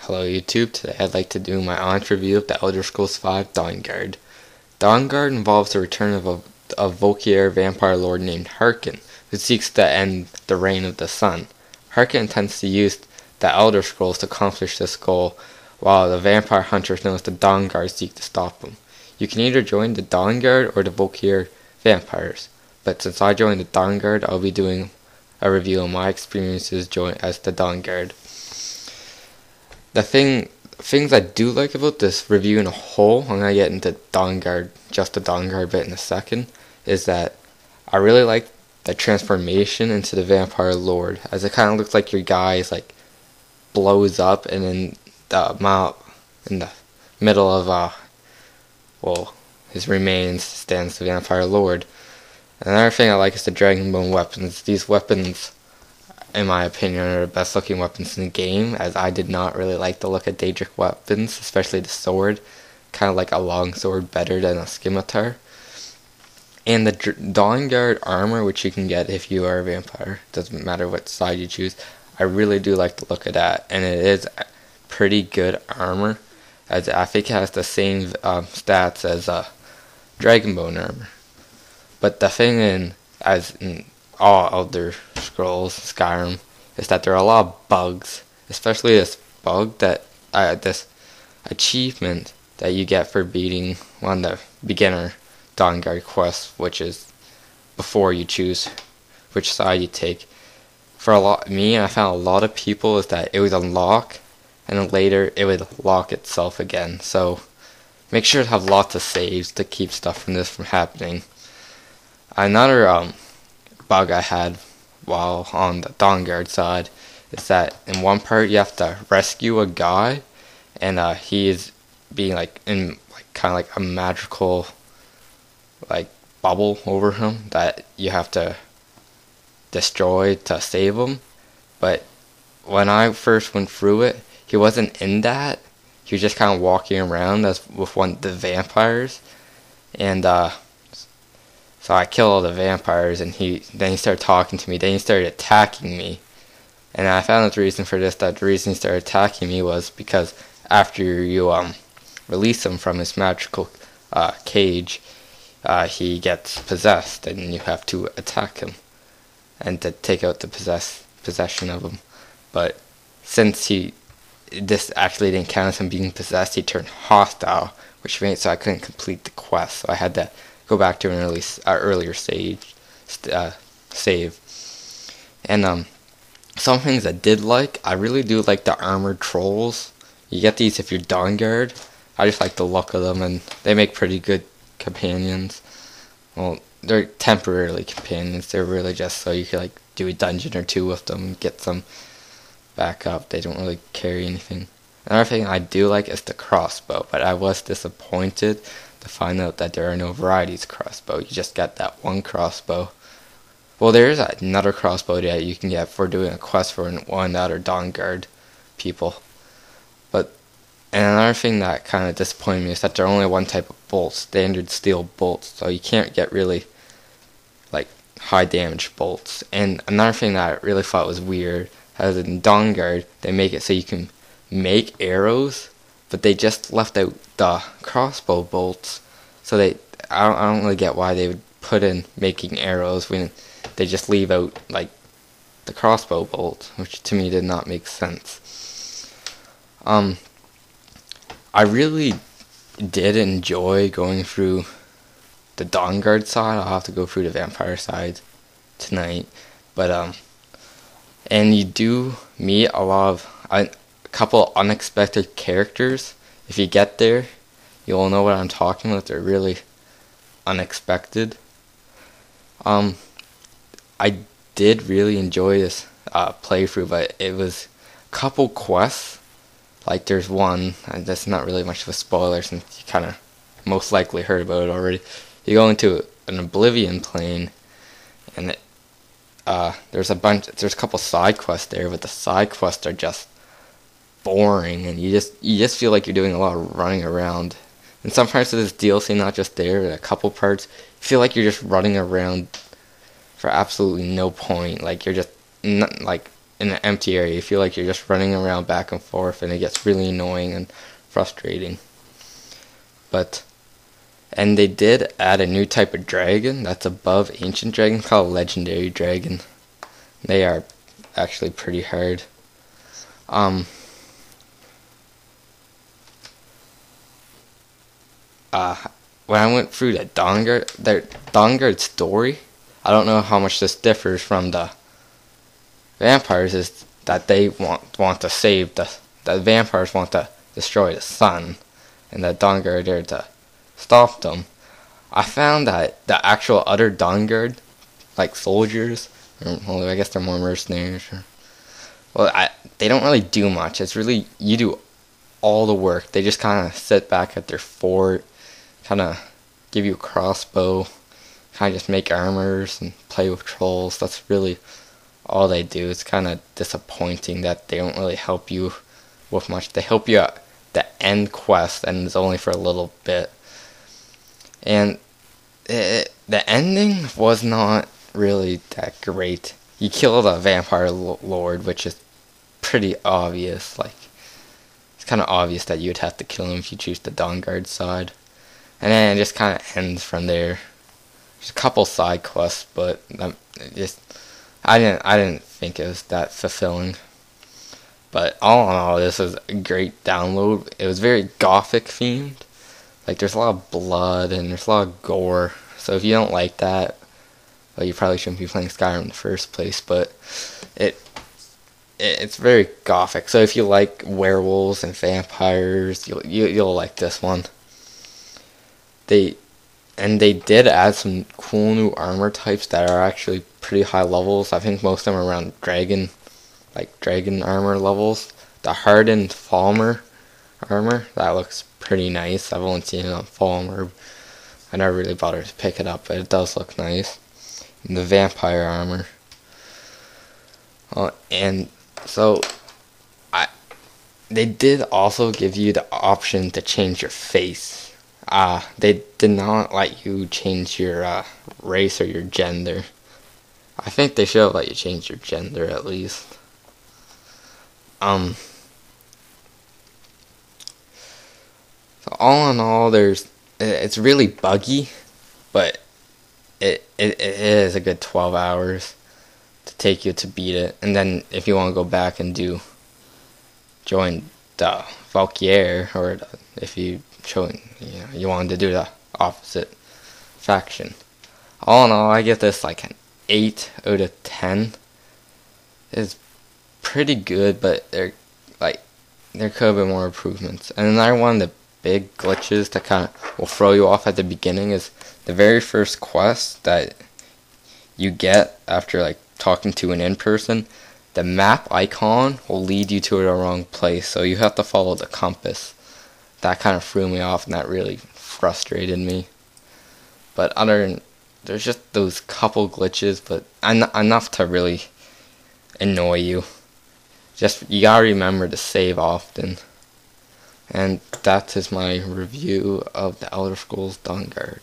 Hello YouTube, today I'd like to do my honest review of the Elder Scrolls V Dawngaurd. Dawngaurd involves the return of a Volkir vampire lord named Harkin, who seeks to end the reign of the sun. Harkin intends to use the Elder Scrolls to accomplish this goal, while the vampire hunters known as the Dawngaurd seek to stop him. You can either join the Dawngaurd or the Volkir vampires, but since I joined the Dawngaurd, I'll be doing a review of my experiences as the Dawngaurd. The things I do like about this review in a whole, I'm going to get into Dawngaurd, just the Dawngaurd bit in a second, is that I really like the transformation into the vampire lord, as it kind of looks like your guy is like blows up, and in the middle of his remains stands the vampire lord. Another thing I like is the dragonbone weapons. These weapons, in my opinion, are the best looking weapons in the game, as I did not really like the look of Daedric weapons, especially the sword. Kind of like a long sword better than a scimitar. And the Dawngaurd armor, which you can get if you are a vampire, doesn't matter what side you choose, I really do like the look of that, and it is pretty good armor, as I think it has the same stats as dragonbone armor. But the thing as in all Elder Scrolls Skyrim is that there are a lot of bugs, especially this bug this achievement that you get for beating one of the beginner Dawngaurd quests, which is before you choose which side you take. For I found a lot of people is that it would unlock and then later it would lock itself again. So make sure to have lots of saves to keep stuff from happening. Another bug I had while on the Dawngaurd side is that in one part you have to rescue a guy, and he is being kind of like a magical bubble over him that you have to destroy to save him. But when I first went through it, he wasn't in that. He was just kind of walking around with one of the vampires, and so I killed all the vampires, and then he started talking to me. Then he started attacking me, and I found out the reason for this. That the reason he started attacking me was because after you release him from his magical cage, he gets possessed, and you have to attack him and to take out the possession of him. But since this actually didn't count as him being possessed, he turned hostile, which made so I couldn't complete the quest. So I had to go back to an earlier save. And some things I did like, I really do like the armored trolls. You get these if you're Dawngaurd. I just like the look of them, and they make pretty good companions. Well, they're temporarily companions. They're really just so you can do a dungeon or two with them and get some back up. They don't really carry anything. Another thing I do like is the crossbow, but I was disappointed to find out that there are no varieties of crossbow. You just get that one crossbow. Well, there is another crossbow that you can get for doing a quest for one other Dawngaurd people. And another thing that kind of disappointed me is that there are only one type of bolts, standard steel bolts, so you can't get really high damage bolts. And another thing that I really thought was weird, as in Dawngaurd, they make it so you can make arrows, but they just left out the crossbow bolts. So I don't really get why they would put in making arrows when they just leave out the crossbow bolt, which to me did not make sense. I really did enjoy going through the Dawngaurd side. I'll have to go through the vampire side tonight, but and you do meet a couple unexpected characters. If you get there, you'll know what I'm talking about. They're really unexpected. I did really enjoy this playthrough, but it was a couple quests. There's one, and that's not really much of a spoiler since you kind of most likely heard about it already. You go into an Oblivion plane, and there's a couple side quests there, but the side quests are just boring, and you just feel like you're doing a lot of running around. In some parts of this DLC, not just there, but a couple parts, you feel like you're just running around for absolutely no point. You're just in an empty area. You feel like you're just running around back and forth, and it gets really annoying and frustrating. And they did add a new type of dragon that's above ancient dragons called legendary dragon. They are actually pretty hard. When I went through the Dawngaurd story, I don't know how much this differs from the vampires. Is that they want to save the vampires want to destroy the sun, and the Dawngaurd are there to stop them. I found that the actual other Dawngaurd, like soldiers, well, I guess they're more mercenaries. They don't really do much. It's really, you do all the work. They just kind of sit back at their fort, kind of give you a crossbow, kind of just make armors and play with trolls. That's really all they do. It's kind of disappointing that they don't really help you with much. They help you at the end quest, and it's only for a little bit. And the ending was not really that great. You kill the vampire lord, which is pretty obvious. Like, it's kind of obvious that you'd have to kill him if you choose the Dawngaurd side. And then it just kind of ends from there. There's a couple side quests, but I didn't think it was that fulfilling. But all in all, this was a great download. It was very gothic themed. Like, there's a lot of blood and there's a lot of gore. So if you don't like that, well, you probably shouldn't be playing Skyrim in the first place. But it's very gothic. So if you like werewolves and vampires, you'll like this one. They did add some cool new armor types that are actually pretty high levels. I think most of them are around dragon armor levels. The hardened Falmer armor, that looks pretty nice. I've only seen it on Falmer. I never really bothered to pick it up, but it does look nice. And the vampire armor. And so they did also give you the option to change your face. They did not let you change your race or your gender. I think they should have let you change your gender at least. So all in all, it's really buggy, but it is a good 12 hours to take you to beat it. And then if you want to go back and join the Valkyrie, or if you wanted to do the opposite faction. All in all, I give this like an 8 out of 10. It's pretty good, but there could have been more improvements. And another one of the big glitches that kind of will throw you off at the beginning is the very first quest that you get after like talking to an in-person. The map icon will lead you to the wrong place, so you have to follow the compass. That kind of threw me off, and that really frustrated me. But there's just those couple glitches, but enough to really annoy you. Just, you gotta remember to save often. And that is my review of the Elder Scrolls Dawngaurd.